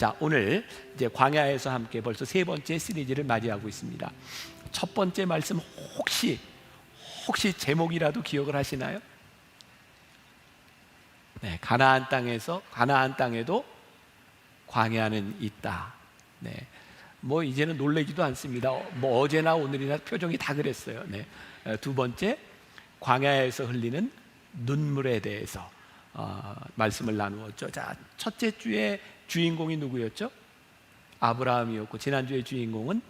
자, 오늘 이제 광야에서 함께 벌써 세 번째 시리즈를 맞이하고 있습니다. 첫 번째 말씀 혹시 제목이라도 기억을 하시나요? 네, 가나안 땅에도 광야는 있다. 네, 뭐 이제는 놀라지도 않습니다. 뭐 어제나 오늘이나 표정이 다 그랬어요. 네, 두 번째 광야에서 흘리는 눈물에 대해서 말씀을 나누었죠. 자, 첫째 주의 주인공이 누구였죠? 아브라함이었고, 지난주의 주인공은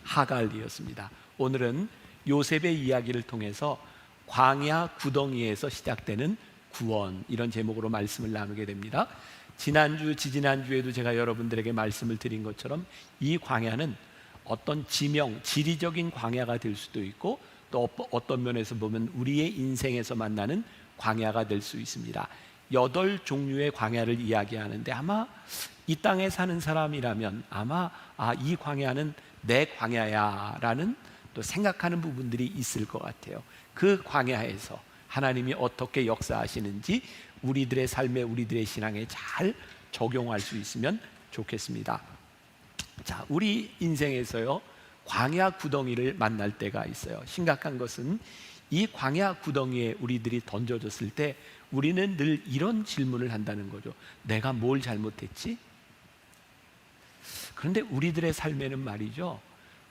하갈이었습니다. 오늘은 요셉의 이야기를 통해서 광야 구덩이에서 시작되는 구원, 이런 제목으로 말씀을 나누게 됩니다. 지난주, 지지난주에도 제가 여러분들에게 말씀을 드린 것처럼 이 광야는 어떤 지리적인 광야가 될 수도 있고, 또 어떤 면에서 보면 우리의 인생에서 만나는 광야가 될 수 있습니다. 8종류의 광야를 이야기하는데, 아마 이 땅에 사는 사람이라면 아마 이 광야는 내 광야야 라는 또 생각하는 부분들이 있을 것 같아요. 그 광야에서 하나님이 어떻게 역사하시는지 우리들의 삶에, 우리들의 신앙에 잘 적용할 수 있으면 좋겠습니다. 자, 우리 인생에서요, 광야 구덩이를 만날 때가 있어요. 심각한 것은 이 광야 구덩이에 우리들이 던져졌을 때 우리는 늘 이런 질문을 한다는 거죠. 내가 뭘 잘못했지? 그런데 우리들의 삶에는 말이죠,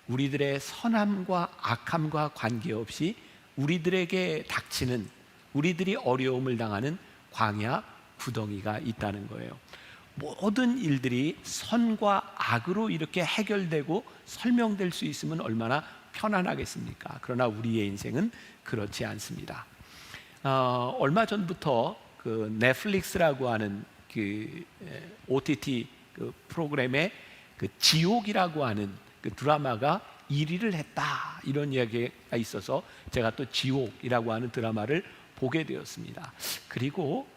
우리들의 선함과 악함과 관계없이 우리들에게 닥치는, 우리들이 어려움을 당하는 광야 구덩이가 있다는 거예요. 모든 일들이 선과 악으로 이렇게 해결되고 설명될 수 있으면 얼마나 편안하겠습니까? 그러나 우리의 인생은 그렇지 않습니다. 얼마 전부터 그 넷플릭스라고 하는 그 OTT 그 프로그램에 그 지옥이라고 하는 그 드라마가 1위를 했다, 이런 이야기가 있어서 제가 또 지옥이라고 하는 드라마를 보게 되었습니다. 그리고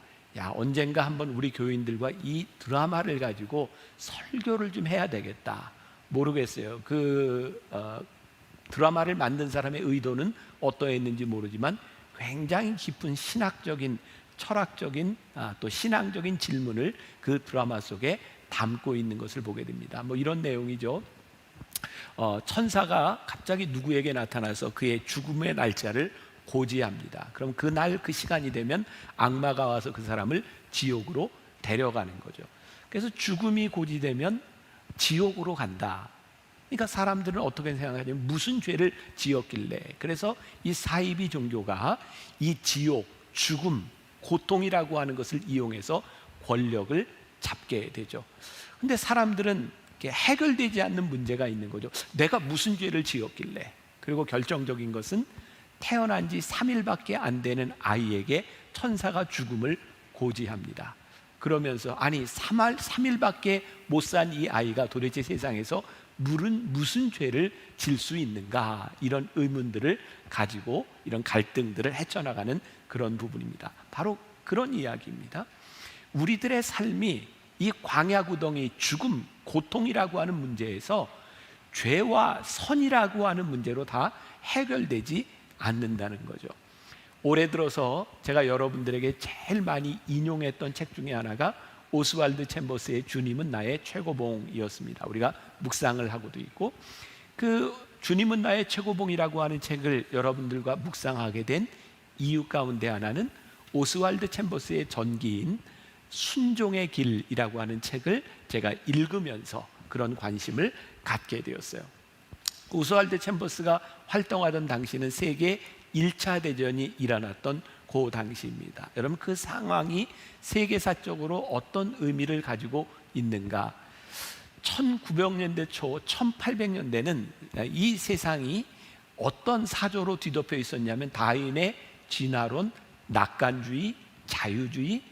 언젠가 한번 우리 교인들과 이 드라마를 가지고 설교를 좀 해야 되겠다. 모르겠어요. 드라마를 만든 사람의 의도는 어떠했는지 모르지만 굉장히 깊은 신학적인, 철학적인, 또 신앙적인 질문을 그 드라마 속에 담고 있는 것을 보게 됩니다. 뭐 이런 내용이죠. 천사가 갑자기 누구에게 나타나서 그의 죽음의 날짜를 고지합니다. 그럼 그날 그 시간이 되면 악마가 와서 그 사람을 지옥으로 데려가는 거죠. 그래서 죽음이 고지되면 지옥으로 간다. 그러니까 사람들은 어떻게 생각하냐면 무슨 죄를 지었길래. 그래서 이 사이비 종교가 이 지옥, 죽음, 고통이라고 하는 것을 이용해서 권력을 잡게 되죠. 근데 사람들은 해결되지 않는 문제가 있는 거죠. 내가 무슨 죄를 지었길래. 그리고 결정적인 것은 태어난 지 3일밖에 안 되는 아이에게 천사가 죽음을 고지합니다. 그러면서 아니 3일밖에 못 산 이 아이가 도대체 세상에서 무슨 죄를 질 수 있는가, 이런 의문들을 가지고 이런 갈등들을 헤쳐나가는 그런 부분입니다. 바로 그런 이야기입니다. 우리들의 삶이 이 광야 구덩이, 죽음, 고통이라고 하는 문제에서 죄와 선이라고 하는 문제로 다 해결되지 않는다는 거죠. 올해 들어서 제가 여러분들에게 제일 많이 인용했던 책 중에 하나가 오스왈드 챔버스의 주님은 나의 최고봉이었습니다. 우리가 묵상을 하고도 있고, 그 주님은 나의 최고봉이라고 하는 책을 여러분들과 묵상하게 된 이유 가운데 하나는 오스왈드 챔버스의 전기인 순종의 길이라고 하는 책을 제가 읽으면서 그런 관심을 갖게 되었어요. 오스왈드 챔버스가 활동하던 당시는 세계 1차 대전이 일어났던 그 당시입니다. 여러분, 그 상황이 세계사적으로 어떤 의미를 가지고 있는가? 1900년대 초, 1800년대는 이 세상이 어떤 사조로 뒤덮여 있었냐면 다윈의 진화론, 낙관주의, 자유주의,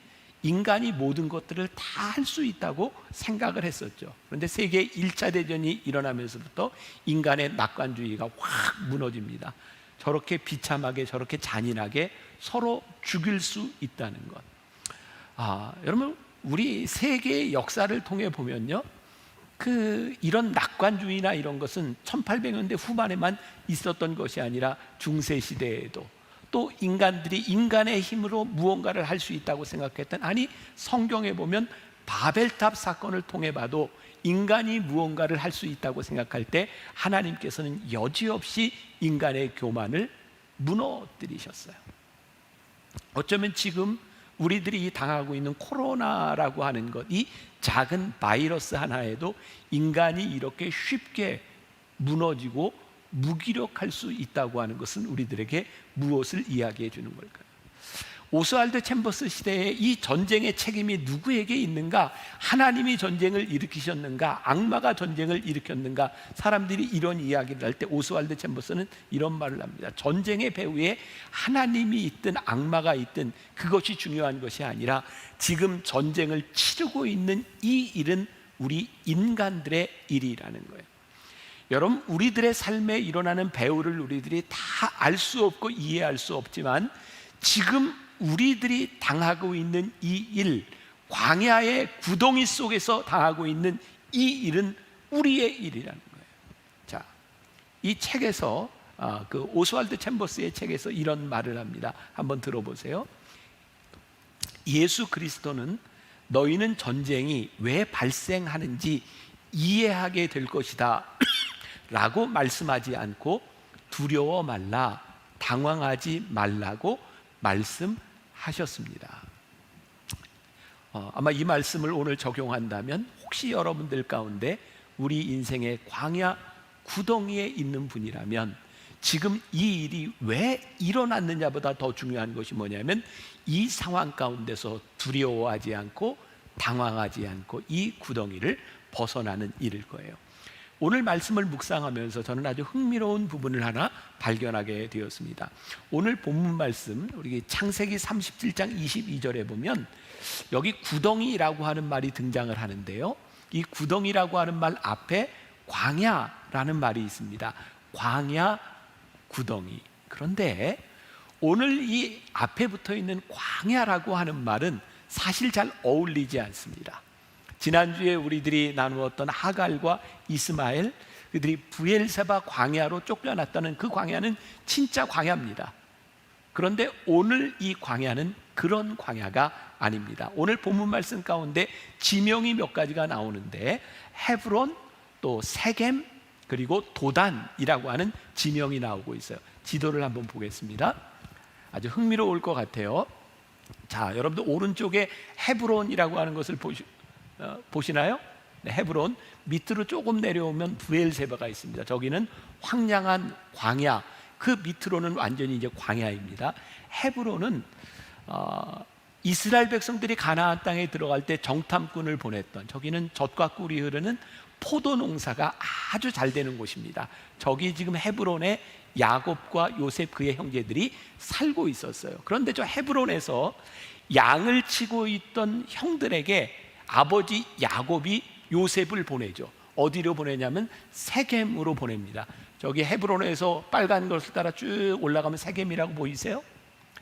인간이 모든 것들을 다 할 수 있다고 생각을 했었죠. 그런데 세계 1차 대전이 일어나면서부터 인간의 낙관주의가 확 무너집니다. 저렇게 비참하게, 저렇게 잔인하게 서로 죽일 수 있다는 것. 여러분, 우리 세계의 역사를 통해 보면요, 이런 낙관주의나 이런 것은 1800년대 후반에만 있었던 것이 아니라 중세시대에도, 또 인간들이 인간의 힘으로 무언가를 할 수 있다고 생각했던, 아니 성경에 보면 바벨탑 사건을 통해 봐도 인간이 무언가를 할 수 있다고 생각할 때 하나님께서는 여지없이 인간의 교만을 무너뜨리셨어요. 어쩌면 지금 우리들이 당하고 있는 코로나라고 하는 것, 이 작은 바이러스 하나에도 인간이 이렇게 쉽게 무너지고 무기력할 수 있다고 하는 것은 우리들에게 무엇을 이야기해 주는 걸까요? 오스왈드 챔버스 시대에 이 전쟁의 책임이 누구에게 있는가? 하나님이 전쟁을 일으키셨는가? 악마가 전쟁을 일으켰는가? 사람들이 이런 이야기를 할 때 오스왈드 챔버스는 이런 말을 합니다. 전쟁의 배후에 하나님이 있든 악마가 있든 그것이 중요한 것이 아니라 지금 전쟁을 치르고 있는 이 일은 우리 인간들의 일이라는 거예요. 여러분, 우리들의 삶에 일어나는 배후를 우리들이 다 알 수 없고 이해할 수 없지만 지금 우리들이 당하고 있는 이 일, 광야의 구덩이 속에서 당하고 있는 이 일은 우리의 일이라는 거예요. 자, 이 책에서 그 오스왈드 챔버스의 책에서 이런 말을 합니다. 한번 들어보세요. 예수 그리스도는 너희는 전쟁이 왜 발생하는지 이해하게 될 것이다 라고 말씀하지 않고 두려워 말라, 당황하지 말라고 말씀하셨습니다. 아마 이 말씀을 오늘 적용한다면 혹시 여러분들 가운데 우리 인생의 광야 구덩이에 있는 분이라면 지금 이 일이 왜 일어났느냐보다 더 중요한 것이 뭐냐면 이 상황 가운데서 두려워하지 않고 당황하지 않고 이 구덩이를 벗어나는 일일 거예요. 오늘 말씀을 묵상하면서 저는 아주 흥미로운 부분을 하나 발견하게 되었습니다. 오늘 본문 말씀 우리 창세기 37장 22절에 보면 여기 구덩이라고 하는 말이 등장을 하는데요, 이 구덩이라고 하는 말 앞에 광야라는 말이 있습니다. 광야 구덩이. 그런데 오늘 이 앞에 붙어 있는 광야라고 하는 말은 사실 잘 어울리지 않습니다. 지난주에 우리들이 나누었던 하갈과 이스마엘, 그들이 브엘세바 광야로 쫓겨났다는 그 광야는 진짜 광야입니다. 그런데 오늘 이 광야는 그런 광야가 아닙니다. 오늘 본문 말씀 가운데 지명이 몇 가지가 나오는데 헤브론, 또 세겜, 그리고 도단이라고 하는 지명이 나오고 있어요. 지도를 한번 보겠습니다. 아주 흥미로울 것 같아요. 자, 여러분들 오른쪽에 헤브론이라고 하는 것을 보시나요? 네, 헤브론 밑으로 조금 내려오면 브엘세바가 있습니다. 저기는 황량한 광야, 그 밑으로는 완전히 이제 광야입니다. 헤브론은 이스라엘 백성들이 가나안 땅에 들어갈 때 정탐꾼을 보냈던, 저기는 젖과 꿀이 흐르는 포도 농사가 아주 잘 되는 곳입니다. 저기 지금 헤브론에 야곱과 요셉 그의 형제들이 살고 있었어요. 그런데 저 헤브론에서 양을 치고 있던 형들에게 아버지 야곱이 요셉을 보내죠. 어디로 보내냐면 세겜으로 보냅니다. 저기 헤브론에서 빨간 것을 따라 쭉 올라가면 세겜이라고 보이세요?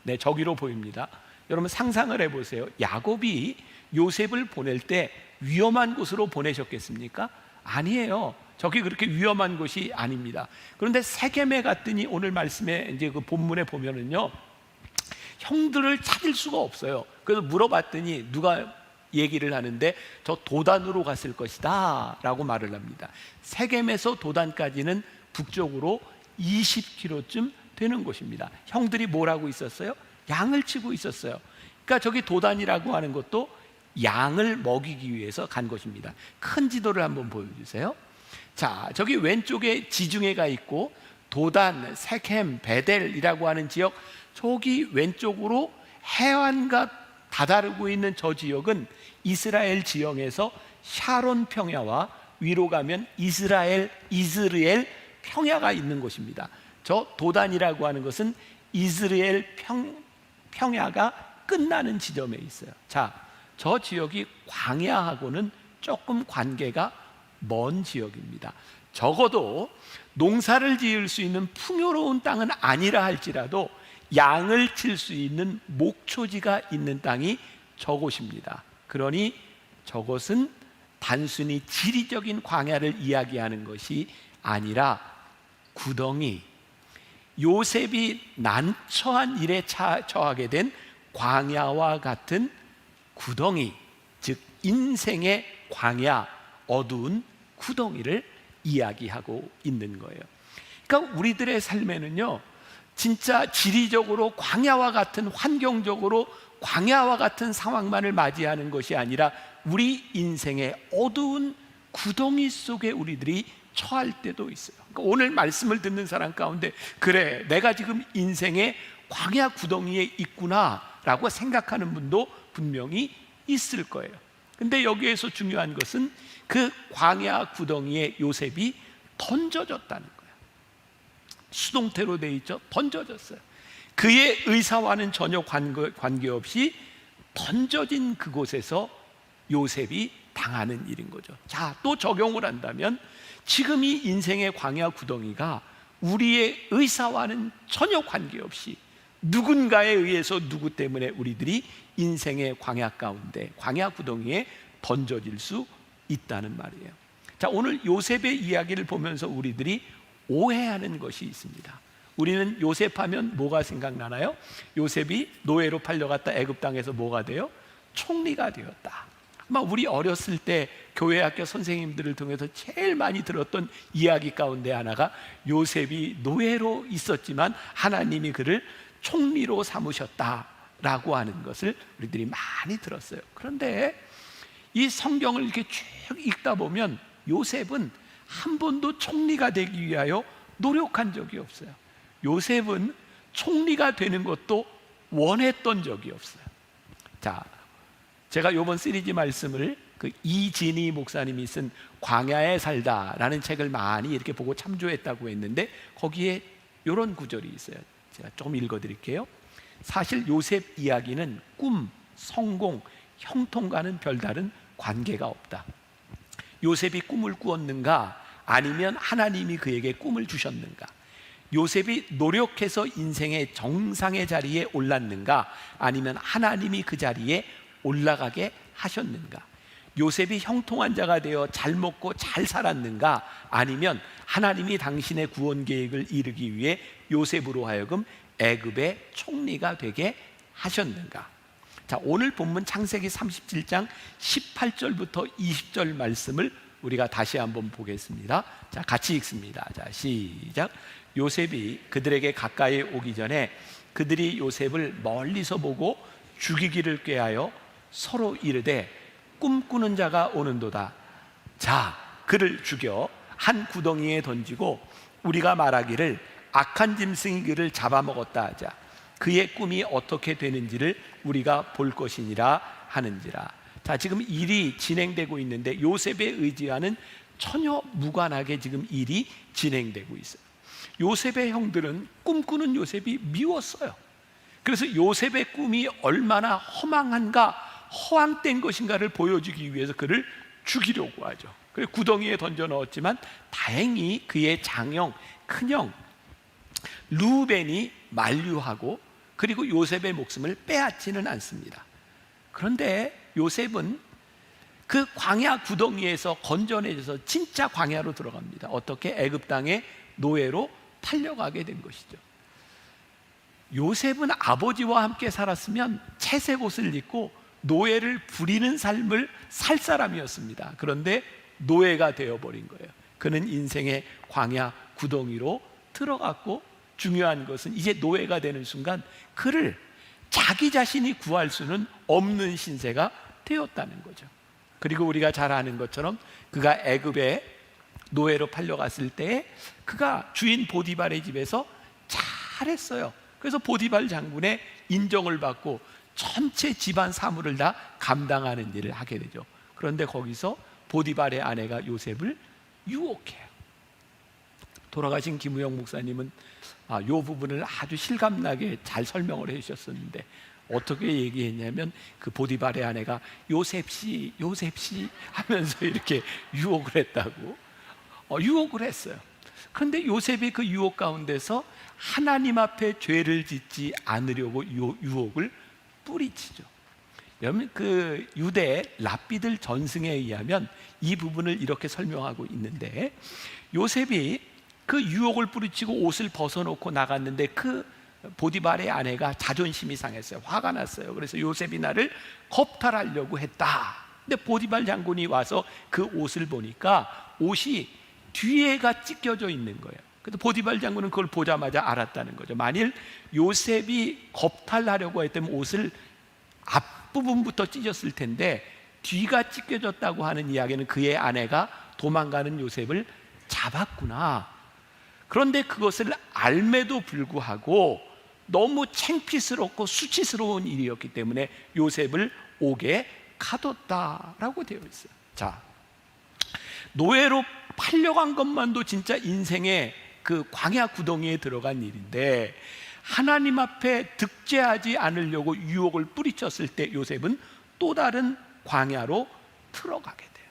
네, 저기로 보입니다. 여러분 상상을 해보세요. 야곱이 요셉을 보낼 때 위험한 곳으로 보내셨겠습니까? 아니에요. 저기 그렇게 위험한 곳이 아닙니다. 그런데 세겜에 갔더니 오늘 말씀에 이제 그 본문에 보면은요, 형들을 찾을 수가 없어요. 그래서 물어봤더니 누가 얘기를 하는데 저 도단으로 갔을 것이다 라고 말을 합니다. 세겜에서 도단까지는 북쪽으로 20km쯤 되는 곳입니다. 형들이 뭘 하고 있었어요? 양을 치고 있었어요. 그러니까 저기 도단이라고 하는 것도 양을 먹이기 위해서 간 것입니다. 큰 지도를 한번 보여주세요. 자, 저기 왼쪽에 지중해가 있고 도단, 세켐, 베델이라고 하는 지역, 저기 왼쪽으로 해안과 다다르고 있는 저 지역은 이스라엘 지형에서 샤론 평야와 위로 가면 이즈르엘 평야가 있는 곳입니다. 저 도단이라고 하는 것은 이즈르엘 평야가 끝나는 지점에 있어요. 자, 저 지역이 광야하고는 조금 관계가 먼 지역입니다. 적어도 농사를 지을 수 있는 풍요로운 땅은 아니라 할지라도 양을 칠 수 있는 목초지가 있는 땅이 저곳입니다. 그러니 저것은 단순히 지리적인 광야를 이야기하는 것이 아니라 구덩이, 요셉이 난처한 일에 처하게 된 광야와 같은 구덩이, 즉 인생의 광야, 어두운 구덩이를 이야기하고 있는 거예요. 그러니까 우리들의 삶에는요, 진짜 지리적으로 광야와 같은, 환경적으로 광야와 같은 상황만을 맞이하는 것이 아니라 우리 인생의 어두운 구덩이 속에 우리들이 처할 때도 있어요. 그러니까 오늘 말씀을 듣는 사람 가운데, 그래, 내가 지금 인생의 광야 구덩이에 있구나 라고 생각하는 분도 분명히 있을 거예요. 근데 여기에서 중요한 것은 그 광야 구덩이에 요셉이 던져졌다는 거예요. 수동태로 되어 있죠. 던져졌어요. 그의 의사와는 전혀 관계없이 던져진 그곳에서 요셉이 당하는 일인 거죠. 자, 또 적용을 한다면 지금 이 인생의 광야 구덩이가 우리의 의사와는 전혀 관계없이 누군가에 의해서, 누구 때문에 우리들이 인생의 광야 가운데, 광야 구덩이에 던져질 수 있다는 말이에요. 자, 오늘 요셉의 이야기를 보면서 우리들이 오해하는 것이 있습니다. 우리는 요셉 하면 뭐가 생각나나요? 요셉이 노예로 팔려갔다 애굽 땅에서 뭐가 돼요? 총리가 되었다. 아마 우리 어렸을 때 교회 학교 선생님들을 통해서 제일 많이 들었던 이야기 가운데 하나가 요셉이 노예로 있었지만 하나님이 그를 총리로 삼으셨다라고 하는 것을 우리들이 많이 들었어요. 그런데 이 성경을 이렇게 쭉 읽다 보면 요셉은 한 번도 총리가 되기 위하여 노력한 적이 없어요. 요셉은 총리가 되는 것도 원했던 적이 없어요. 자, 제가 이번 시리즈 말씀을 그 이진희 목사님이 쓴 광야에 살다라는 책을 많이 이렇게 보고 참조했다고 했는데 거기에 이런 구절이 있어요. 제가 조금 읽어드릴게요. 사실 요셉 이야기는 꿈, 성공, 형통과는 별다른 관계가 없다. 요셉이 꿈을 꾸었는가? 아니면 하나님이 그에게 꿈을 주셨는가? 요셉이 노력해서 인생의 정상의 자리에 올랐는가? 아니면 하나님이 그 자리에 올라가게 하셨는가? 요셉이 형통한 자가 되어 잘 먹고 잘 살았는가? 아니면 하나님이 당신의 구원 계획을 이루기 위해 요셉으로 하여금 애굽의 총리가 되게 하셨는가? 자, 오늘 본문 창세기 37장 18절부터 20절 말씀을 우리가 다시 한번 보겠습니다. 자, 같이 읽습니다. 자, 시작. 요셉이 그들에게 가까이 오기 전에 그들이 요셉을 멀리서 보고 죽이기를 꾀하여 서로 이르되 꿈꾸는 자가 오는도다. 자, 그를 죽여 한 구덩이에 던지고 우리가 말하기를 악한 짐승이 그를 잡아먹었다 하자. 그의 꿈이 어떻게 되는지를 우리가 볼 것이니라 하는지라. 자, 지금 일이 진행되고 있는데 요셉의 의지와는 전혀 무관하게 지금 일이 진행되고 있어요. 요셉의 형들은 꿈꾸는 요셉이 미웠어요. 그래서 요셉의 꿈이 얼마나 허망한가, 허황된 것인가를 보여주기 위해서 그를 죽이려고 하죠. 그래서 구덩이에 던져 넣었지만 다행히 그의 장형, 큰형 루벤이 만류하고 그리고 요셉의 목숨을 빼앗지는 않습니다. 그런데 요셉은 그 광야 구덩이에서 건져내져서 진짜 광야로 들어갑니다. 어떻게? 애굽 땅에 노예로 팔려가게 된 것이죠. 요셉은 아버지와 함께 살았으면 채색 옷을 입고 노예를 부리는 삶을 살 사람이었습니다. 그런데 노예가 되어버린 거예요. 그는 인생의 광야 구덩이로 들어갔고, 중요한 것은 이제 노예가 되는 순간 그를 자기 자신이 구할 수는 없는 신세가 되었다는 거죠. 그리고 우리가 잘 아는 것처럼 그가 애굽에 노예로 팔려갔을 때 그가 주인 보디발의 집에서 잘했어요. 그래서 보디발 장군의 인정을 받고 전체 집안 사물을 다 감당하는 일을 하게 되죠. 그런데 거기서 보디발의 아내가 요셉을 유혹해요. 돌아가신 김우영 목사님은 이 부분을 아주 실감나게 잘 설명을 해주셨었는데 어떻게 얘기했냐면 그 보디발의 아내가 요셉씨 요셉씨 하면서 이렇게 유혹을 했다고, 유혹을 했어요. 그런데 요셉이 그 유혹 가운데서 하나님 앞에 죄를 짓지 않으려고 유혹을 뿌리치죠. 여러분, 그 유대 랍비들 전승에 의하면 이 부분을 이렇게 설명하고 있는데, 요셉이 그 유혹을 뿌리치고 옷을 벗어놓고 나갔는데 그 보디발의 아내가 자존심이 상했어요. 화가 났어요. 그래서 요셉이 나를 겁탈하려고 했다 근데 보디발 장군이 와서 그 옷을 보니까 옷이 뒤에가 찢겨져 있는 거예요. 그래서 보디발 장군은 그걸 보자마자 알았다는 거죠. 만일 요셉이 겁탈하려고 했다면 옷을 앞부분부터 찢었을 텐데 뒤가 찢겨졌다고 하는 이야기는 그의 아내가 도망가는 요셉을 잡았구나. 그런데 그것을 알매도 불구하고 너무 창피스럽고 수치스러운 일이었기 때문에 요셉을 옥에 가뒀다라고 되어 있어요. 자, 노예로 팔려간 것만도 진짜 인생의 그 광야 구덩이에 들어간 일인데 하나님 앞에 득죄하지 않으려고 유혹을 뿌리쳤을 때 요셉은 또 다른 광야로 들어가게 돼요.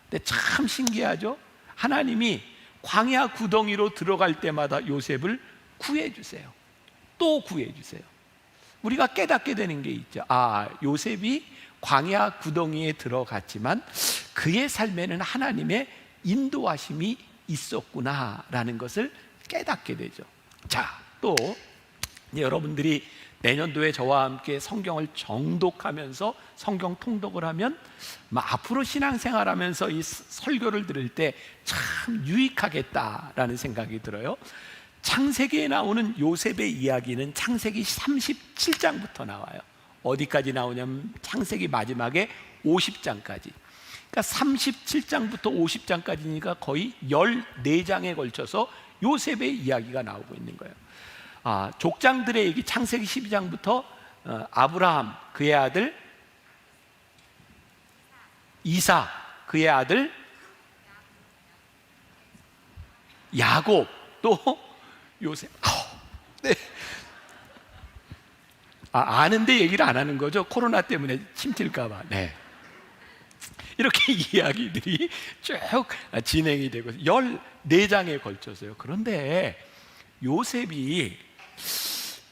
근데 참 신기하죠? 하나님이 광야 구덩이로 들어갈 때마다 요셉을 구해주세요. 또 구해주세요. 우리가 깨닫게 되는 게 있죠. 아, 요셉이 광야 구덩이에 들어갔지만 그의 삶에는 하나님의 인도하심이 있었구나라는 것을 깨닫게 되죠. 자, 또 여러분들이 내년도에 저와 함께 성경을 정독하면서 성경 통독을 하면 앞으로 신앙생활하면서 이 설교를 들을 때 참 유익하겠다라는 생각이 들어요. 창세기에 나오는 요셉의 이야기는 창세기 37장부터 나와요. 어디까지 나오냐면 창세기 마지막에 50장까지. 그러니까 37장부터 50장까지니까 거의 14장에 걸쳐서 요셉의 이야기가 나오고 있는 거예요. 족장들의 얘기 창세기 12장부터 아브라함, 그의 아들 이삭, 그의 아들 야곱, 또 요셉. 네. 아는데 얘기를 안 하는 거죠. 코로나 때문에 침튈까봐. 네. 이렇게 이야기들이 쭉 진행이 되고 14장에 걸쳐서요. 그런데 요셉이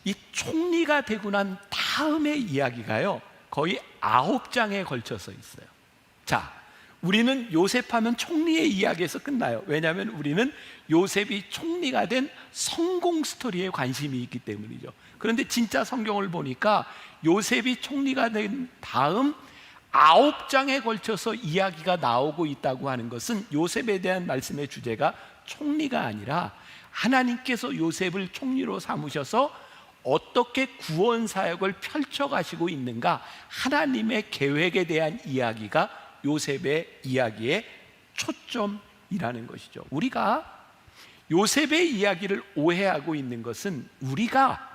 이 총리가 되고 난 다음의 이야기가요 거의 9장에 걸쳐서 있어요. 자, 우리는 요셉하면 총리의 이야기에서 끝나요. 왜냐하면 우리는 요셉이 총리가 된 성공 스토리에 관심이 있기 때문이죠. 그런데 진짜 성경을 보니까 요셉이 총리가 된 다음 9장에 걸쳐서 이야기가 나오고 있다고 하는 것은 요셉에 대한 말씀의 주제가 총리가 아니라 하나님께서 요셉을 총리로 삼으셔서 어떻게 구원 사역을 펼쳐가시고 있는가, 하나님의 계획에 대한 이야기가 요셉의 이야기의 초점이라는 것이죠. 우리가 요셉의 이야기를 오해하고 있는 것은 우리가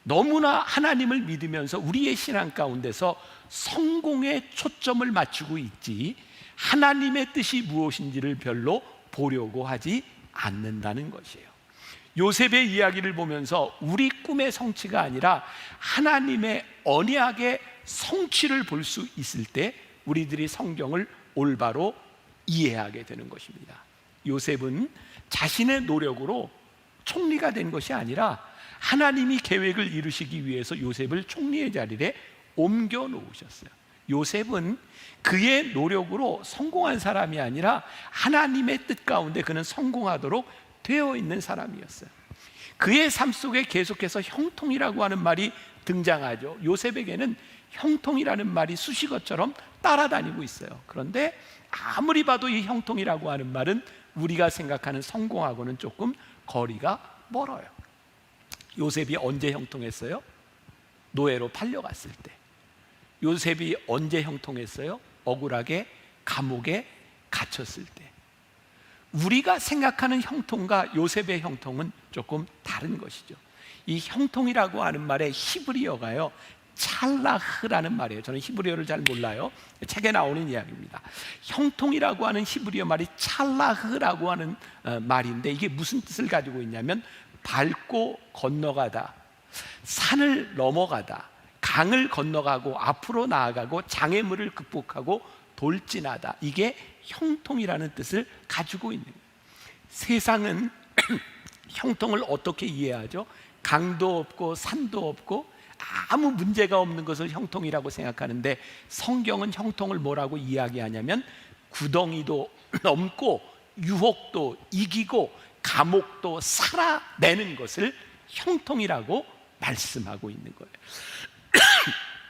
너무나 하나님을 믿으면서 우리의 신앙 가운데서 성공에 초점을 맞추고 있지 하나님의 뜻이 무엇인지를 별로 보려고 하지 않는다는 것이에요. 요셉의 이야기를 보면서 우리 꿈의 성취가 아니라 하나님의 언약의 성취를 볼 수 있을 때 우리들이 성경을 올바로 이해하게 되는 것입니다. 요셉은 자신의 노력으로 총리가 된 것이 아니라 하나님이 계획을 이루시기 위해서 요셉을 총리의 자리에 옮겨 놓으셨어요. 요셉은 그의 노력으로 성공한 사람이 아니라 하나님의 뜻 가운데 그는 성공하도록 되어 있는 사람이었어요. 그의 삶 속에 계속해서 형통이라고 하는 말이 등장하죠. 요셉에게는 형통이라는 말이 수식어처럼 따라다니고 있어요. 그런데 아무리 봐도 이 형통이라고 하는 말은 우리가 생각하는 성공하고는 조금 거리가 멀어요. 요셉이 언제 형통했어요? 노예로 팔려갔을 때. 요셉이 언제 형통했어요? 억울하게 감옥에 갇혔을 때. 우리가 생각하는 형통과 요셉의 형통은 조금 다른 것이죠. 이 형통이라고 하는 말의 히브리어가요 찰라흐라는 말이에요. 저는 히브리어를 잘 몰라요. 책에 나오는 이야기입니다. 형통이라고 하는 히브리어 말이 찰라흐라고 하는 말인데 이게 무슨 뜻을 가지고 있냐면 밟고 건너가다, 산을 넘어가다, 강을 건너가고 앞으로 나아가고 장애물을 극복하고 돌진하다. 이게 형통이라는 뜻을 가지고 있는 거예요. 세상은 형통을 어떻게 이해하죠? 강도 없고 산도 없고 아무 문제가 없는 것을 형통이라고 생각하는데 성경은 형통을 뭐라고 이야기하냐면 구덩이도 넘고 유혹도 이기고 감옥도 살아내는 것을 형통이라고 말씀하고 있는 거예요.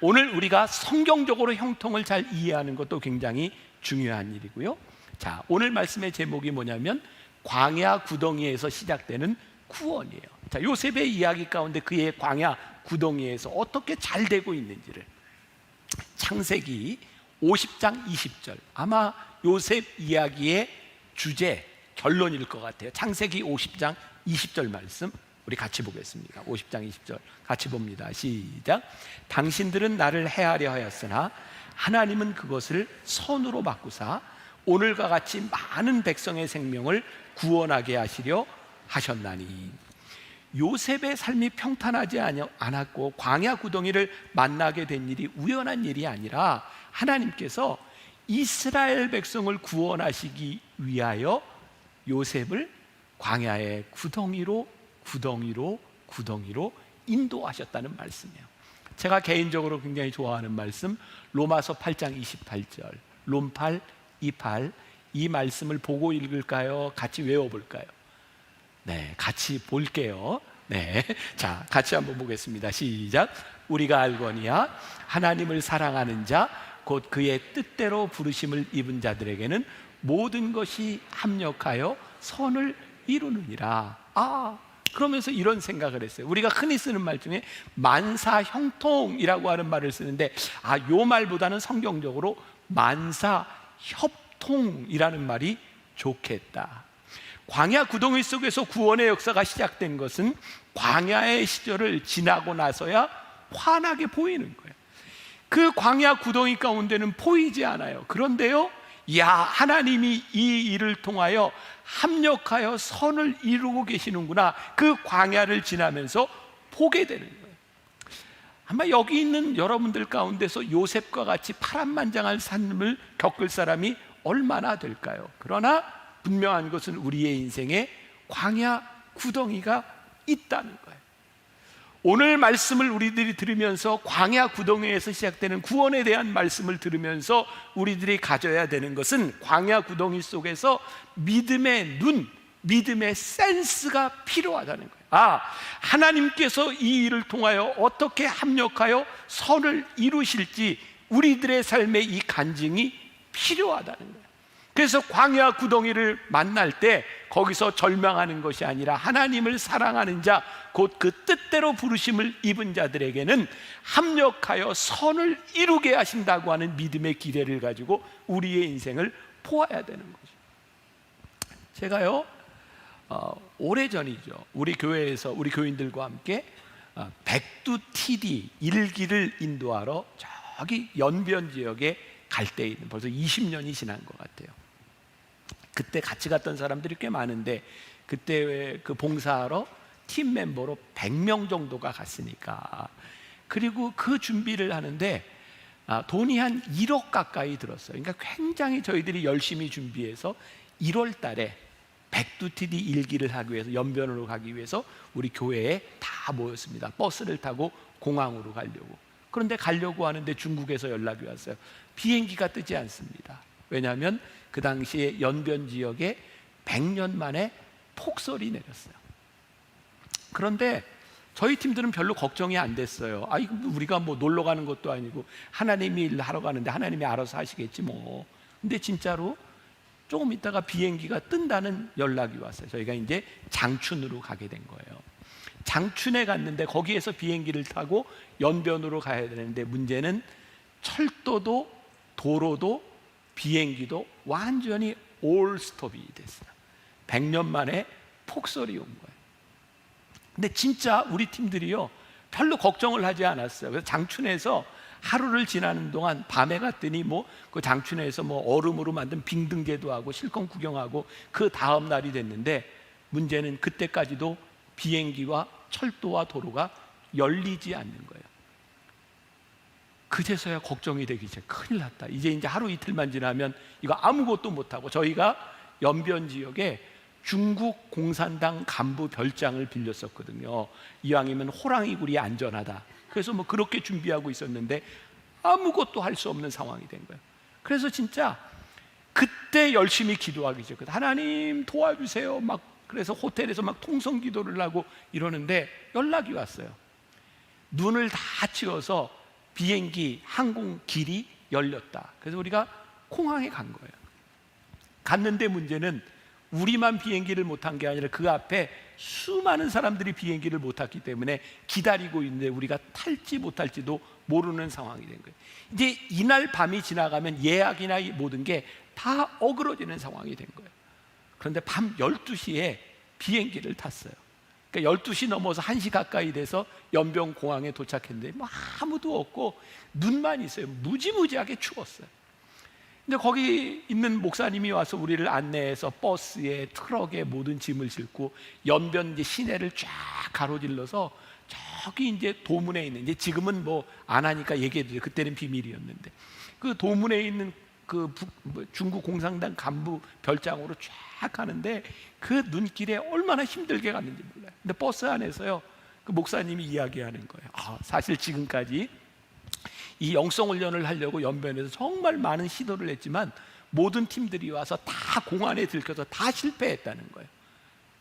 오늘 우리가 성경적으로 형통을 잘 이해하는 것도 굉장히 중요한 일이고요. 자, 오늘 말씀의 제목이 뭐냐면 광야 구덩이에서 시작되는 구원이에요. 자, 요셉의 이야기 가운데 그의 광야 구덩이에서 어떻게 잘 되고 있는지를 창세기 50장 20절, 아마 요셉 이야기의 주제 결론일 것 같아요. 창세기 50장 20절 말씀 우리 같이 보겠습니다. 50장 20절 같이 봅니다. 시작. 당신들은 나를 해하려 하였으나 하나님은 그것을 선으로 바꾸사 오늘과 같이 많은 백성의 생명을 구원하게 하시려 하셨나니. 요셉의 삶이 평탄하지 않았고 광야 구덩이를 만나게 된 일이 우연한 일이 아니라 하나님께서 이스라엘 백성을 구원하시기 위하여 요셉을 광야의 구덩이로 인도하셨다는 말씀이에요. 제가 개인적으로 굉장히 좋아하는 말씀 로마서 8장 28절, 롬8 28, 이 말씀을 보고 읽을까요? 같이 외워볼까요? 네, 같이 볼게요. 네, 자, 같이 한번 보겠습니다. 시작. 우리가 알거니와 하나님을 사랑하는 자 곧 그의 뜻대로 부르심을 입은 자들에게는 모든 것이 합력하여 선을 이루느니라. 그러면서 이런 생각을 했어요. 우리가 흔히 쓰는 말 중에 만사형통이라고 하는 말을 쓰는데 요 말보다는 성경적으로 만사협통이라는 말이 좋겠다. 광야 구덩이 속에서 구원의 역사가 시작된 것은 광야의 시절을 지나고 나서야 환하게 보이는 거예요. 그 광야 구덩이 가운데는 보이지 않아요. 그런데요, 하나님이 이 일을 통하여 합력하여 선을 이루고 계시는구나, 그 광야를 지나면서 보게 되는 거예요. 아마 여기 있는 여러분들 가운데서 요셉과 같이 파란만장한 삶을 겪을 사람이 얼마나 될까요? 그러나 분명한 것은 우리의 인생에 광야 구덩이가 있다는 거예요. 오늘 말씀을 우리들이 들으면서 광야 구덩이에서 시작되는 구원에 대한 말씀을 들으면서 우리들이 가져야 되는 것은 광야 구덩이 속에서 믿음의 눈, 믿음의 센스가 필요하다는 거예요. 하나님께서 이 일을 통하여 어떻게 합력하여 선을 이루실지 우리들의 삶에 이 간증이 필요하다는 거예요. 그래서 광야 구덩이를 만날 때 거기서 절망하는 것이 아니라 하나님을 사랑하는 자 곧 그 뜻대로 부르심을 입은 자들에게는 합력하여 선을 이루게 하신다고 하는 믿음의 기대를 가지고 우리의 인생을 보아야 되는 거죠. 제가요 오래전이죠, 우리 교회에서 우리 교인들과 함께 백두티디 일기를 인도하러 저기 연변 지역에 갈 때 있는, 벌써 20년이 지난 것 같아요. 그때 같이 갔던 사람들이 꽤 많은데 그때 그 봉사하러 팀 멤버로 100명 정도가 갔으니까, 그리고 그 준비를 하는데 돈이 한 1억 가까이 들었어요. 그러니까 굉장히 저희들이 열심히 준비해서 1월 달에 백두티디 일기를 하기 위해서 연변으로 가기 위해서 우리 교회에 다 모였습니다. 버스를 타고 공항으로 가려고. 그런데 가려고 하는데 중국에서 연락이 왔어요. 비행기가 뜨지 않습니다. 왜냐하면 그 당시에 연변 지역에 100년 만에 폭설이 내렸어요. 그런데 저희 팀들은 별로 걱정이 안 됐어요. 이거 우리가 뭐 놀러 가는 것도 아니고 하나님이 일 하러 가는데 하나님이 알아서 하시겠지 뭐. 근데 진짜로 조금 있다가 비행기가 뜬다는 연락이 왔어요. 저희가 이제 장춘으로 가게 된 거예요. 장춘에 갔는데 거기에서 비행기를 타고 연변으로 가야 되는데 문제는 철도도 도로도 비행기도 완전히 올 스톱이 됐어요. 100년 만에 폭설이 온 거예요. 근데 진짜 우리 팀들이요 별로 걱정을 하지 않았어요. 그래서 장춘에서 하루를 지나는 동안 밤에 갔더니 그 장춘에서 얼음으로 만든 빙등제도 하고 실컷 구경하고 그 다음 날이 됐는데 문제는 그때까지도 비행기와 철도와 도로가 열리지 않는 거예요. 그제서야 걱정이 되기 시작. 큰일 났다. 이제 하루 이틀만 지나면 이거 아무것도 못하고, 저희가 연변 지역에 중국 공산당 간부 별장을 빌렸었거든요. 이왕이면 호랑이굴이 안전하다. 그래서 그렇게 준비하고 있었는데 아무것도 할 수 없는 상황이 된 거예요. 그래서 진짜 그때 열심히 기도하기 시작했어요. 하나님 도와주세요. 그래서 호텔에서 통성 기도를 하고 이러는데 연락이 왔어요. 눈을 다 치워서 비행기 항공 길이 열렸다. 그래서 우리가 공항에 간 거예요. 갔는데 문제는 우리만 비행기를 못한 게 아니라 그 앞에 수많은 사람들이 비행기를 못 탔기 때문에 기다리고 있는데 우리가 탈지 못할지도 모르는 상황이 된 거예요. 이제 이날 밤이 지나가면 예약이나 모든 게 다 어그러지는 상황이 된 거예요. 그런데 밤 12시에 비행기를 탔어요. 그러니까 12시 넘어서 1시 가까이 돼서 연병공항에 도착했는데 뭐 아무도 없고 눈만 있어요. 무지무지하게 추웠어요. 근데 거기 있는 목사님이 와서 우리를 안내해서 버스에, 트럭에 모든 짐을 싣고 연변 이제 시내를 쫙 가로질러서 저기 이제 도문에 있는, 이제 지금은 뭐 안 하니까 얘기해도 그때는 비밀이었는데, 그 도문에 있는 그 중국 공산당 간부 별장으로 쫙 가는데 그 눈길에 얼마나 힘들게 갔는지 몰라요. 근데 버스 안에서요, 그 목사님이 이야기하는 거예요. 사실 지금까지 이 영성훈련을 하려고 연변에서 정말 많은 시도를 했지만 모든 팀들이 와서 다 공안에 들켜서 다 실패했다는 거예요.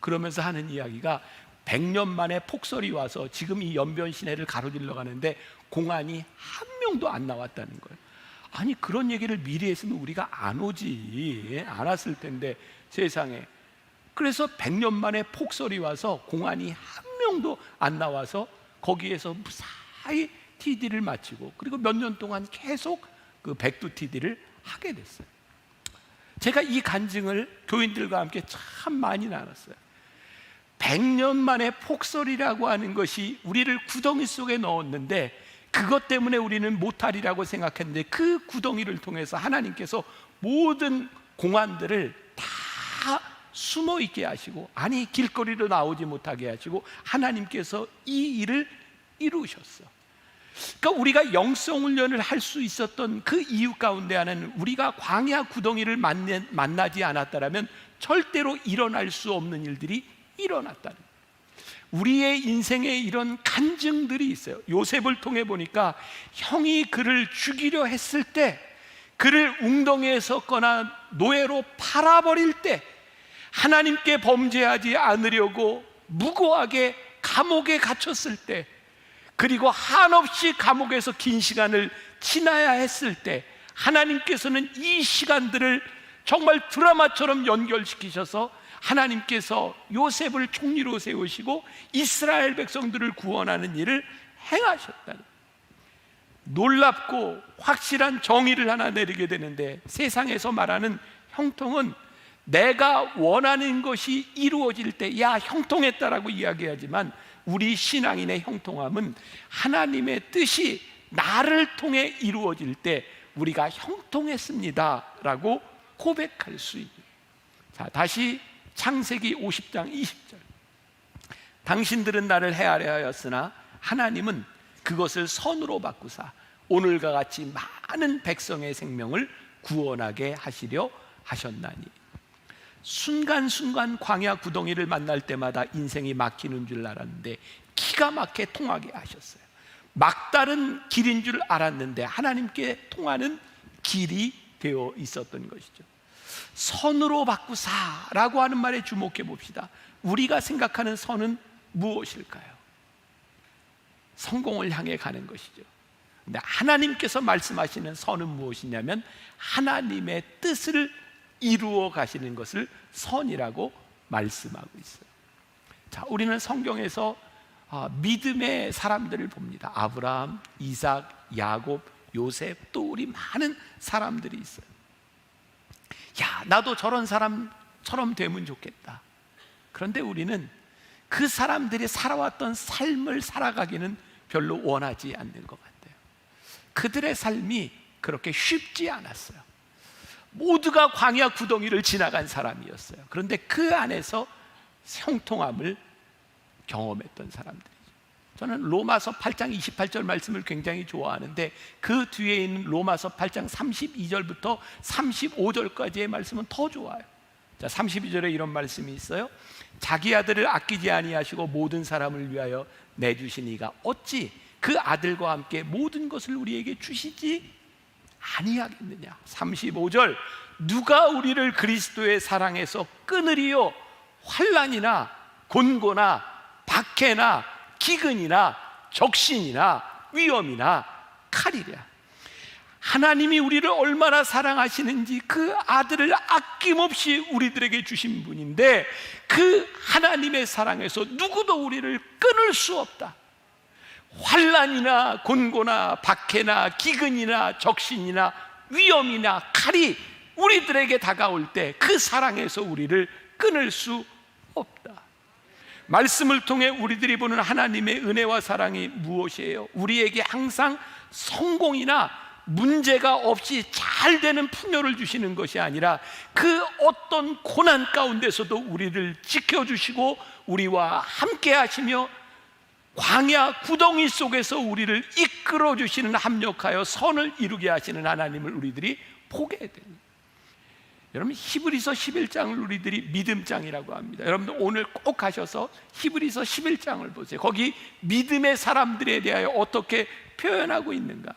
그러면서 하는 이야기가 100년 만에 폭설이 와서 지금 이 연변 시내를 가로질러 가는데 공안이 한 명도 안 나왔다는 거예요. 아니, 그런 얘기를 미리 했으면 우리가 안 오지, 안 왔을 텐데 세상에. 그래서 100년 만에 폭설이 와서 공안이 한 명도 안 나와서 거기에서 무사히 TD를 마치고, 그리고 몇 년 동안 계속 그 백두 TD를 하게 됐어요. 제가 이 간증을 교인들과 함께 참 많이 나눴어요. 100년 만에 폭설이라고 하는 것이 우리를 구덩이 속에 넣었는데 그것 때문에 우리는 못하리라고 생각했는데 그 구덩이를 통해서 하나님께서 모든 공안들을 다 숨어 있게 하시고, 아니 길거리로 나오지 못하게 하시고 하나님께서 이 일을 이루셨어. 그러니까 우리가 영성훈련을 할 수 있었던 그 이유 가운데 하나는 우리가 광야 구덩이를 만나지 않았다면 절대로 일어날 수 없는 일들이 일어났다는 거예요. 우리의 인생에 이런 간증들이 있어요. 요셉을 통해 보니까 형이 그를 죽이려 했을 때, 그를 웅덩이에 섰거나 노예로 팔아버릴 때, 하나님께 범죄하지 않으려고 무고하게 감옥에 갇혔을 때, 그리고 한없이 감옥에서 긴 시간을 지나야 했을 때 하나님께서는 이 시간들을 정말 드라마처럼 연결시키셔서 하나님께서 요셉을 총리로 세우시고 이스라엘 백성들을 구원하는 일을 행하셨다는, 놀랍고 확실한 정의를 하나 내리게 되는데, 세상에서 말하는 형통은 내가 원하는 것이 이루어질 때 야 형통했다라고 이야기하지만, 우리 신앙인의 형통함은 하나님의 뜻이 나를 통해 이루어질 때 우리가 형통했습니다 라고 고백할 수 있는. 자, 다시 창세기 50장 20절. 당신들은 나를 헤아려 하였으나 하나님은 그것을 선으로 바꾸사 오늘과 같이 많은 백성의 생명을 구원하게 하시려 하셨나니. 순간순간 광야 구덩이를 만날 때마다 인생이 막히는 줄 알았는데 기가 막히게 통하게 하셨어요. 막다른 길인 줄 알았는데 하나님께 통하는 길이 되어 있었던 것이죠. 선으로 바꾸사라고 하는 말에 주목해 봅시다. 우리가 생각하는 선은 무엇일까요? 성공을 향해 가는 것이죠. 근데 하나님께서 말씀하시는 선은 무엇이냐면 하나님의 뜻을 이루어 가시는 것을 선이라고 말씀하고 있어요. 자, 우리는 성경에서 믿음의 사람들을 봅니다. 아브라함, 이삭, 야곱, 요셉, 또 우리 많은 사람들이 있어요. 야, 나도 저런 사람처럼 되면 좋겠다. 그런데 우리는 그 사람들이 살아왔던 삶을 살아가기는 별로 원하지 않는 것 같아요. 그들의 삶이 그렇게 쉽지 않았어요. 모두가 광야 구덩이를 지나간 사람이었어요. 그런데 그 안에서 형통함을 경험했던 사람들이죠. 저는 로마서 8장 28절 말씀을 굉장히 좋아하는데 그 뒤에 있는 로마서 8장 32절부터 35절까지의 말씀은 더 좋아요. 자, 32절에 이런 말씀이 있어요. 자기 아들을 아끼지 아니하시고 모든 사람을 위하여 내주신 이가 어찌 그 아들과 함께 모든 것을 우리에게 주시지 아니하겠느냐. 35절, 누가 우리를 그리스도의 사랑에서 끊으리요? 환난이나 곤고나 박해나 기근이나 적신이나 위험이나 칼이랴. 하나님이 우리를 얼마나 사랑하시는지 그 아들을 아낌없이 우리들에게 주신 분인데, 그 하나님의 사랑에서 누구도 우리를 끊을 수 없다. 환난이나 곤고나 박해나 기근이나 적신이나 위험이나 칼이 우리들에게 다가올 때 그 사랑에서 우리를 끊을 수 없다. 말씀을 통해 우리들이 보는 하나님의 은혜와 사랑이 무엇이에요? 우리에게 항상 성공이나 문제가 없이 잘 되는 풍요를 주시는 것이 아니라 그 어떤 고난 가운데서도 우리를 지켜주시고 우리와 함께 하시며 광야 구덩이 속에서 우리를 이끌어 주시는, 합력하여 선을 이루게 하시는 하나님을 우리들이 보게 됩니다. 여러분, 히브리서 11장을 우리들이 믿음장이라고 합니다. 여러분들 오늘 꼭 가셔서 히브리서 11장을 보세요. 거기 믿음의 사람들에 대하여 어떻게 표현하고 있는가.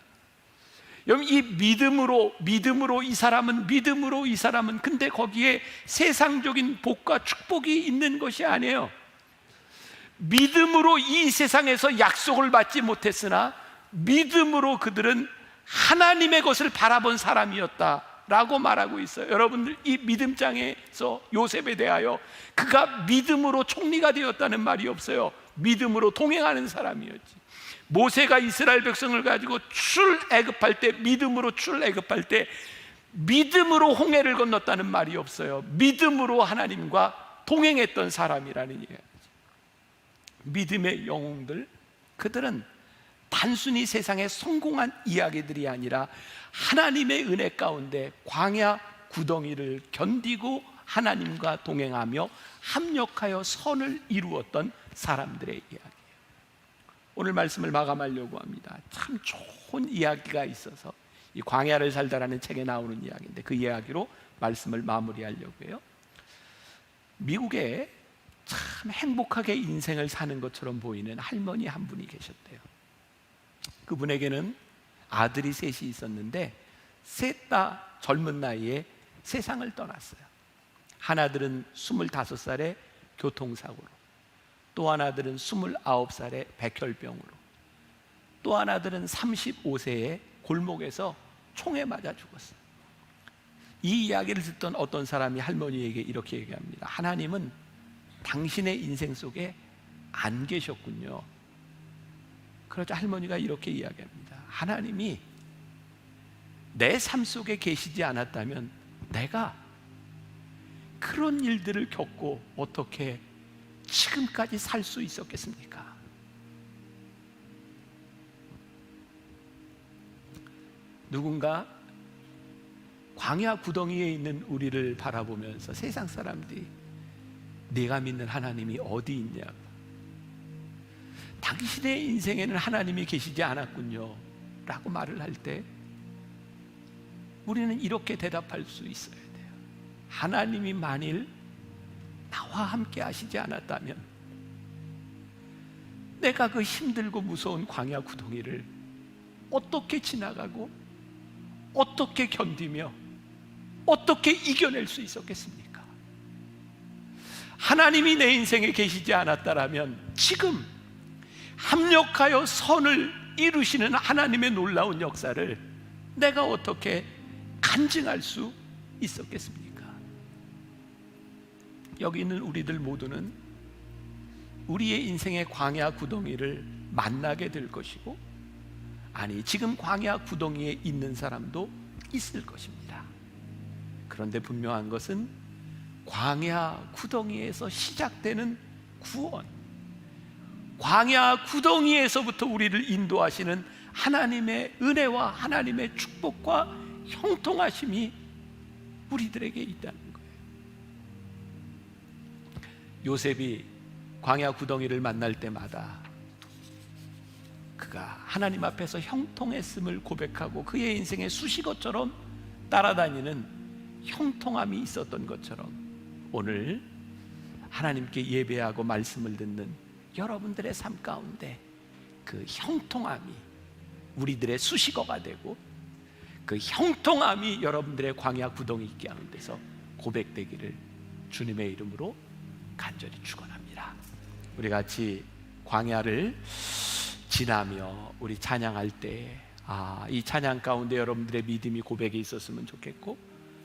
여러분, 이 믿음으로 이 사람은, 믿음으로 이 사람은, 근데 거기에 세상적인 복과 축복이 있는 것이 아니에요. 믿음으로 이 세상에서 약속을 받지 못했으나 믿음으로 그들은 하나님의 것을 바라본 사람이었다라고 말하고 있어요. 여러분들, 이 믿음장에서 요셉에 대하여 그가 믿음으로 총리가 되었다는 말이 없어요. 믿음으로 동행하는 사람이었지. 모세가 이스라엘 백성을 가지고 출애굽할 때, 믿음으로 출애굽할 때 믿음으로 홍해를 건넜다는 말이 없어요. 믿음으로 하나님과 동행했던 사람이라는 얘기예요. 믿음의 영웅들, 그들은 단순히 세상의 성공한 이야기들이 아니라 하나님의 은혜 가운데 광야 구덩이를 견디고 하나님과 동행하며 합력하여 선을 이루었던 사람들의 이야기예요. 오늘 말씀을 마감하려고 합니다. 참 좋은 이야기가 있어서, 이 광야를 살다라는 책에 나오는 이야기인데 그 이야기로 말씀을 마무리하려고 해요. 미국에 참 행복하게 인생을 사는 것처럼 보이는 할머니 한 분이 계셨대요. 그분에게는 아들이 셋이 있었는데 셋 다 젊은 나이에 세상을 떠났어요. 하나들은 25살에 교통사고로, 또 하나들은 29살에 백혈병으로, 또 하나들은 35세에 골목에서 총에 맞아 죽었어요. 이 이야기를 듣던 어떤 사람이 할머니에게 이렇게 얘기합니다. 하나님은 당신의 인생 속에 안 계셨군요. 그러자 할머니가 이렇게 이야기합니다. 하나님이 내 삶 속에 계시지 않았다면 내가 그런 일들을 겪고 어떻게 지금까지 살 수 있었겠습니까? 누군가 광야 구덩이에 있는 우리를 바라보면서 세상 사람들이 네가 믿는 하나님이 어디 있냐고, 당신의 인생에는 하나님이 계시지 않았군요 라고 말을 할 때 우리는 이렇게 대답할 수 있어야 돼요. 하나님이 만일 나와 함께 하시지 않았다면 내가 그 힘들고 무서운 광야 구덩이를 어떻게 지나가고 어떻게 견디며 어떻게 이겨낼 수 있었겠습니까? 하나님이 내 인생에 계시지 않았다면 지금 합력하여 선을 이루시는 하나님의 놀라운 역사를 내가 어떻게 간증할 수 있었겠습니까? 여기 있는 우리들 모두는 우리의 인생의 광야 구덩이를 만나게 될 것이고, 아니 지금 광야 구덩이에 있는 사람도 있을 것입니다. 그런데 분명한 것은 광야 구덩이에서 시작되는 구원, 광야 구덩이에서부터 우리를 인도하시는 하나님의 은혜와 하나님의 축복과 형통하심이 우리들에게 있다는 거예요. 요셉이 광야 구덩이를 만날 때마다 그가 하나님 앞에서 형통했음을 고백하고 그의 인생의 수식어처럼 따라다니는 형통함이 있었던 것처럼, 오늘 하나님께 예배하고 말씀을 듣는 여러분들의 삶 가운데 그 형통함이 우리들의 수식어가 되고, 그 형통함이 여러분들의 광야 구덩이 가운데서 고백되기를 주님의 이름으로 간절히 축원합니다. 우리 같이 광야를 지나며 우리 찬양할 때 이 찬양 가운데 여러분들의 믿음이 고백이 있었으면 좋겠고,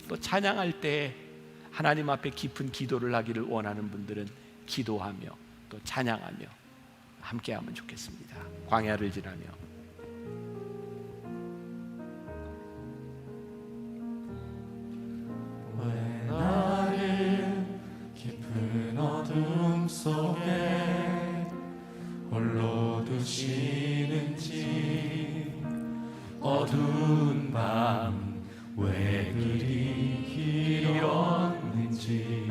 또 찬양할 때 하나님 앞에 깊은 기도를 하기를 원하는 분들은 기도하며 또 찬양하며 함께하면 좋겠습니다. 광야를 지나며. 왜 나를 깊은 어둠 속에 홀로 두시는지, 어두운 밤 왜 그리 길었는지,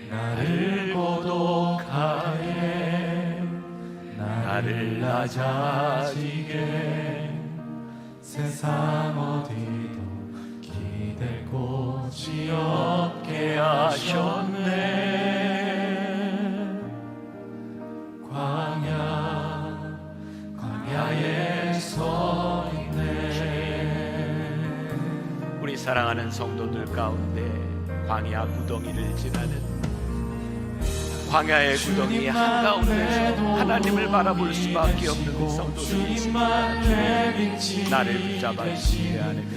나를 고독하게 나를 낮아지게 세상 어디도 기댈 곳이 없게 하셨네. 광야에 서 있네. 우리 사랑하는 성도들 가운데 광야 구덩이를 지나는, 광야의 구덩이 한가운데서 하나님을 바라볼 수밖에 없는 성도들이 있습니다. 나를 붙잡아 주시지 않으면,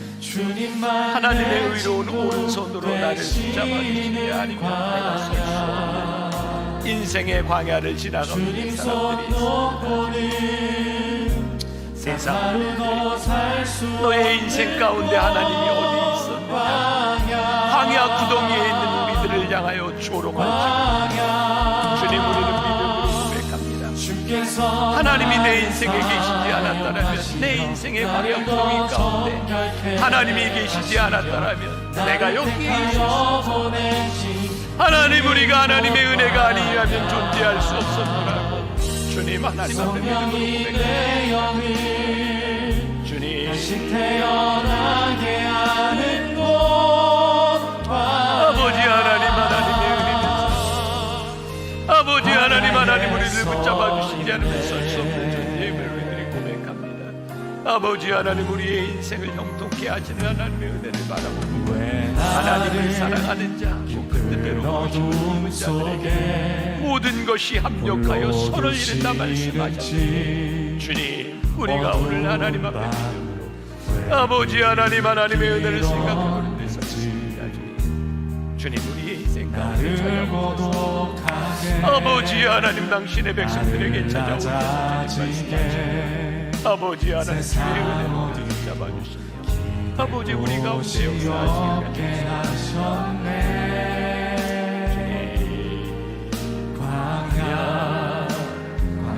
하나님의 의로운 오른손으로 나를 붙잡아 주시지 않으면 내가 설 수 없는 인생의 광야를 지나가는 사람들이 있습니다. 세상 너의 인생 가운데 하나님이 어디 있었느냐? 광야 구덩이에 있는 우리들을 향하여 조롱할지 주님, 우리는 믿음으로 고백합니다. 하나님이 내 인생에 계시지 않았다면, 내 인생의 광야 구덩이 가운데 하나님이 계시지 않았다면 내가 여기에 있었어. 하나님, 우리가 하나님의 은혜가 아니라면 존재할 수 없었노라고 주님, 하나님 앞에 믿음으로 고백합니다. 주님, 다시 태어나게 하는 곳, 아버지 하나님, 하나님의 은혜는 아버지 하나님, 하나님 우리를 붙잡아 주시지 않으면 설 수 없는 존재임을 우리들이 고백합니다. 아버지 하나님, 우리의 인생을 형통케 하시는 하나님의 은혜를 바라보고 하나님을 사랑하는 자, 뜻대로 거주는 자들에게 모든 것이 합력하여 선을 이룬다 말씀하셨습니다. 주님, 우리가 오늘 하나님 앞에 아버지 하나님, 하나님의 은혜를 생각하고 있는 데 섰습니다. 주님, 우리의 인생 가운데 찾아오셔서 아버지 하나님, 당신의 백성들에게 찾아오셔서 말씀하시옵소서. 아버지 하나님, 주의 은혜로 붙잡아주시며 아버지 우리 가운데 역사하시게 하셨네.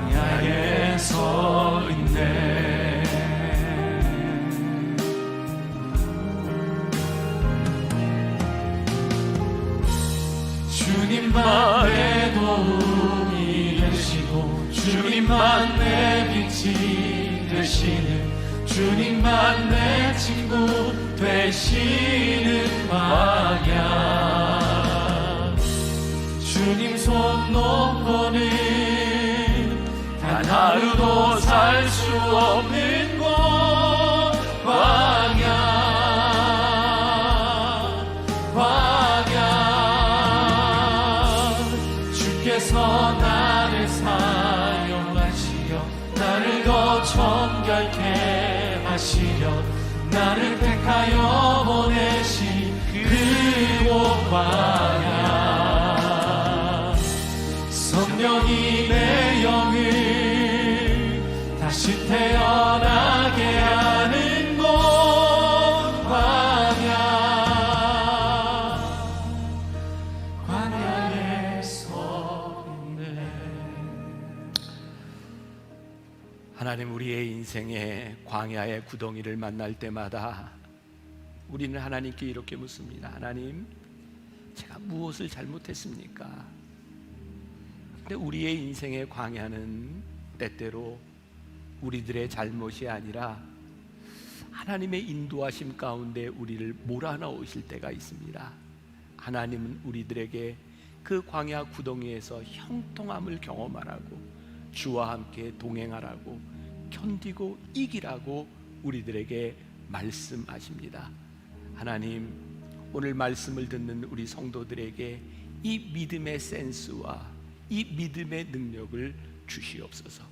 광야에 서 있네. 주님만 내 도움이 되시고, 주님만 내 빛이 되시는, 주님만 내 친구 되시는 광야. 주님 손 놓고는 단 하루도 살 수 없는 곳, 광야. 주께서 나를 사용하시려, 나를 더 정결케 하시려, 나를 택하여 보내신 그곳 광야. 성령이 내 영을 다시 태어나게 하는 곳, 광야에 서 있네. 하나님, 우리의 인생의 광야의 구덩이를 만날 때마다 우리는 하나님께 이렇게 묻습니다. 하나님, 제가 무엇을 잘못했습니까? 근데 우리의 인생의 광야는 때때로 우리들의 잘못이 아니라 하나님의 인도하심 가운데 우리를 몰아넣으실 때가 있습니다. 하나님은 우리들에게 그 광야 구덩이에서 형통함을 경험하라고, 주와 함께 동행하라고, 견디고 이기라고 우리들에게 말씀하십니다. 하나님, 오늘 말씀을 듣는 우리 성도들에게 이 믿음의 센스와 이 믿음의 능력을 주시옵소서.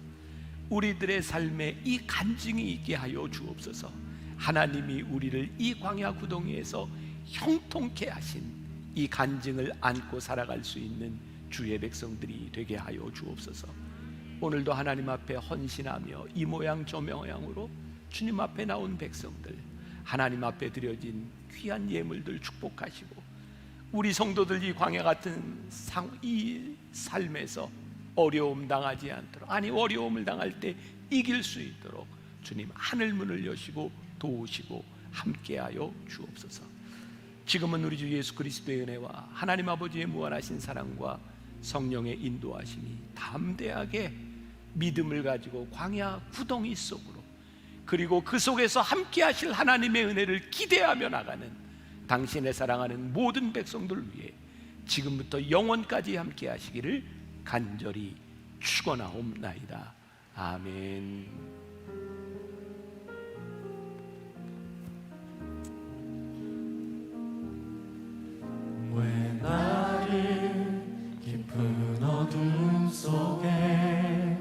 우리들의 삶에 이 간증이 있게 하여 주옵소서. 하나님이 우리를 이 광야 구덩이에서 형통케 하신 이 간증을 안고 살아갈 수 있는 주의 백성들이 되게 하여 주옵소서. 오늘도 하나님 앞에 헌신하며 이 모양 저 모양으로 주님 앞에 나온 백성들, 하나님 앞에 드려진 귀한 예물들 축복하시고, 우리 성도들 이 광야 같은 이 삶에서 어려움 당하지 않도록, 아니 어려움을 당할 때 이길 수 있도록 주님 하늘 문을 여시고 도우시고 함께하여 주옵소서. 지금은 우리 주 예수 그리스도의 은혜와 하나님 아버지의 무한하신 사랑과 성령의 인도하심이 담대하게 믿음을 가지고 광야 구덩이 속으로, 그리고 그 속에서 함께 하실 하나님의 은혜를 기대하며 나가는 당신의 사랑하는 모든 백성들 위해 지금부터 영원까지 함께 하시기를 간절히 축원하옵나이다. 아멘. 왜 나를 깊은 어둠 속에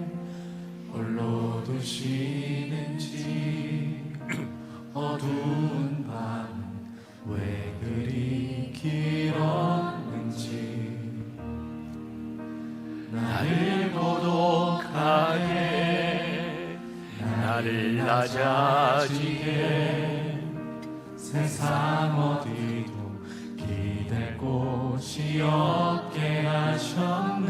홀로 두시는지, 어두운 밤 왜 그리 길었는지, 나를 고독하게 나를 낮아지게 세상 어디도 기댈 곳이 없게 하셨네.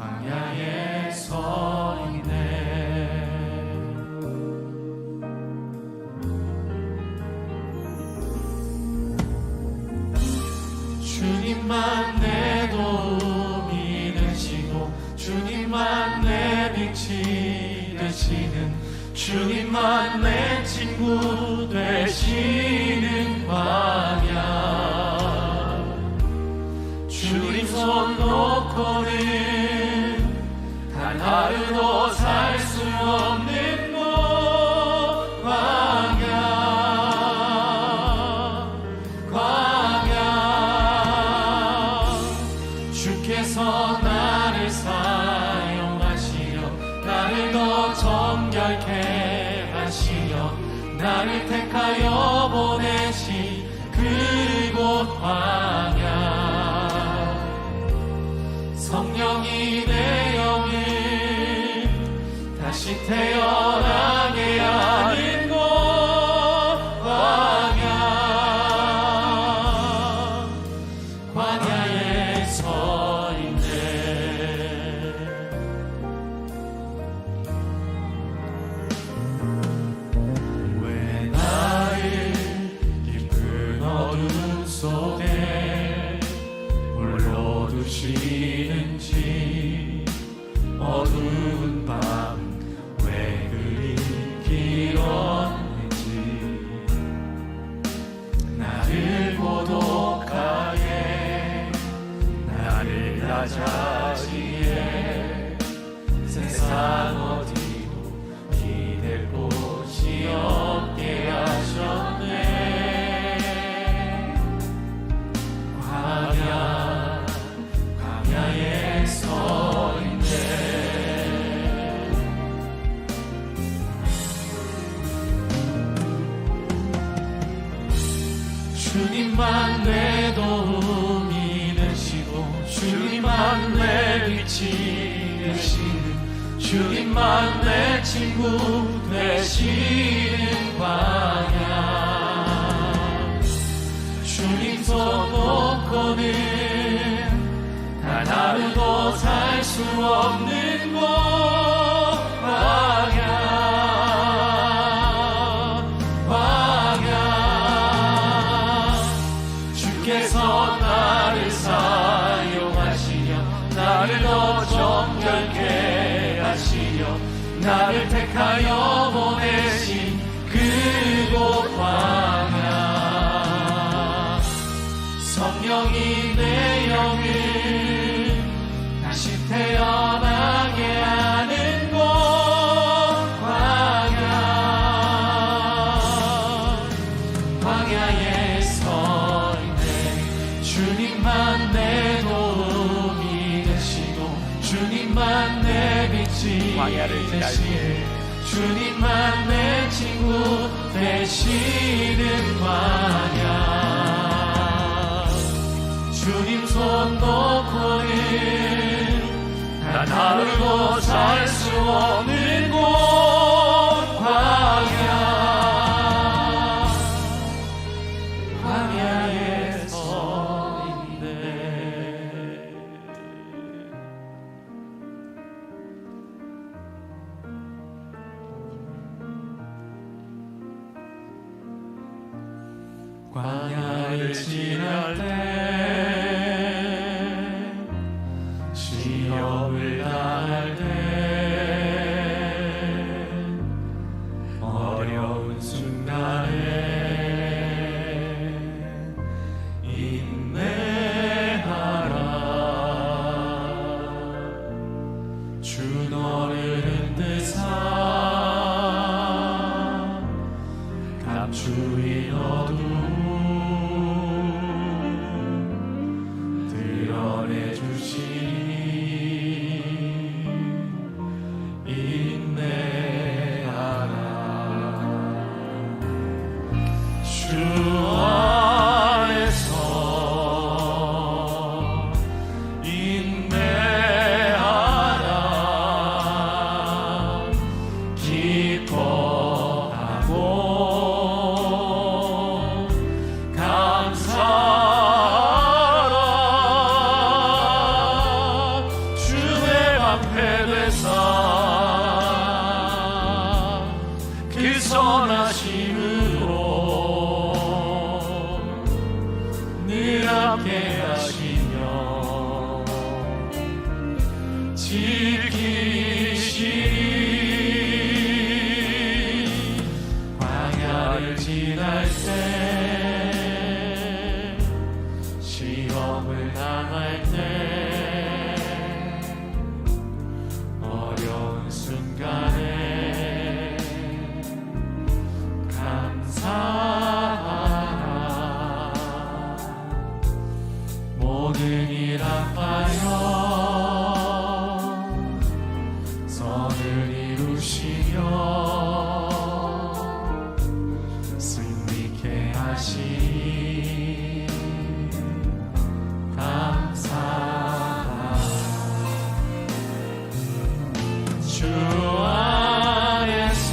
광야에 서 있네. 주님만 내 도움이 되시고, 주님만 내 빛이 되시는, 주님만 내 친구 되시는 광야. 주님 손 놓고는 단 하루도 살 수 없는 곳 광야. 주께서 나를 사용하시려 나를 더 정결케 하시려 나를 택하여 보내신 그곳 광야. 성령이 내 영을 다시 태어나게 하는 곳 광야에 서 있네. 왜 나를 깊은 어둠 속에 홀로 두시는지, 어두운 밤 왜 그리 길었는지, 나를 고독하게 나를 낮아지게 세상 어디도 기댈 곳이 없게 하셨네. 광야에 서 있네. 주님만 내 도움이 되시고, 주님만 내 빛이 되시는, 주님만 내 친구 되시는 광야. 주님 손 놓고는 단 하루도 살 수 없는 곳 광야. 주께서 나를 사용하시려 나를 더 정결케 하시려 나를 택하여 보내신 그곳 광야. 성령이 내 영을 다시 태어나 광야를 지날 때 주님만 내 친구 되시는 광야 주님 손 놓고는 난 하루도 살 수 없는 곳 광야에 서 있네. 광야를 지날 때 시험을 당할 때 어려운 순간에 인내하라 주 너를 흔드사 감추인 어둠 드러내 주시니 인내하라 주 안에서 인내하라 기뻐하고 감사하라 주의 방패 되사 그 선하심으로 늘 함께 하시며 지키시리 광야를 지날 때 시험을 당할 때 어려운 순간에 감사하라 모든 일 합하여 선을 이루시며 승리케 하시니 감사하라 주 안에서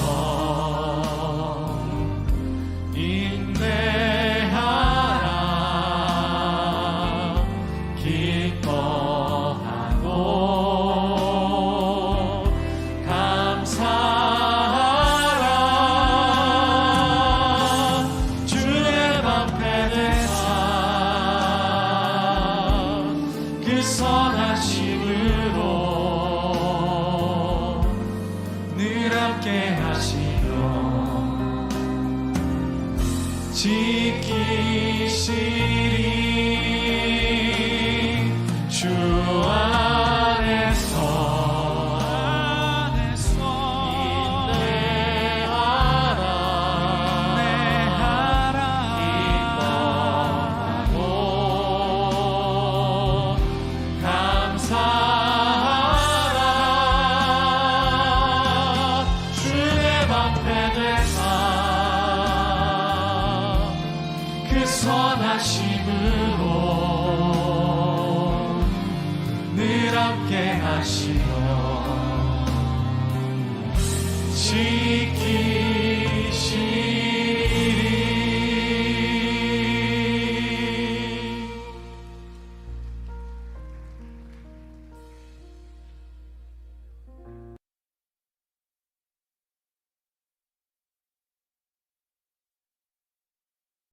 인내하라 기뻐하고 감사하라 주의 방패 되사 그 선하심으로 늘 함께 하시며 지키시리 주 안에서 기뻐하고 감사하라 주의 방패 되사 그 선하심으로 늘 함께 하시며 지키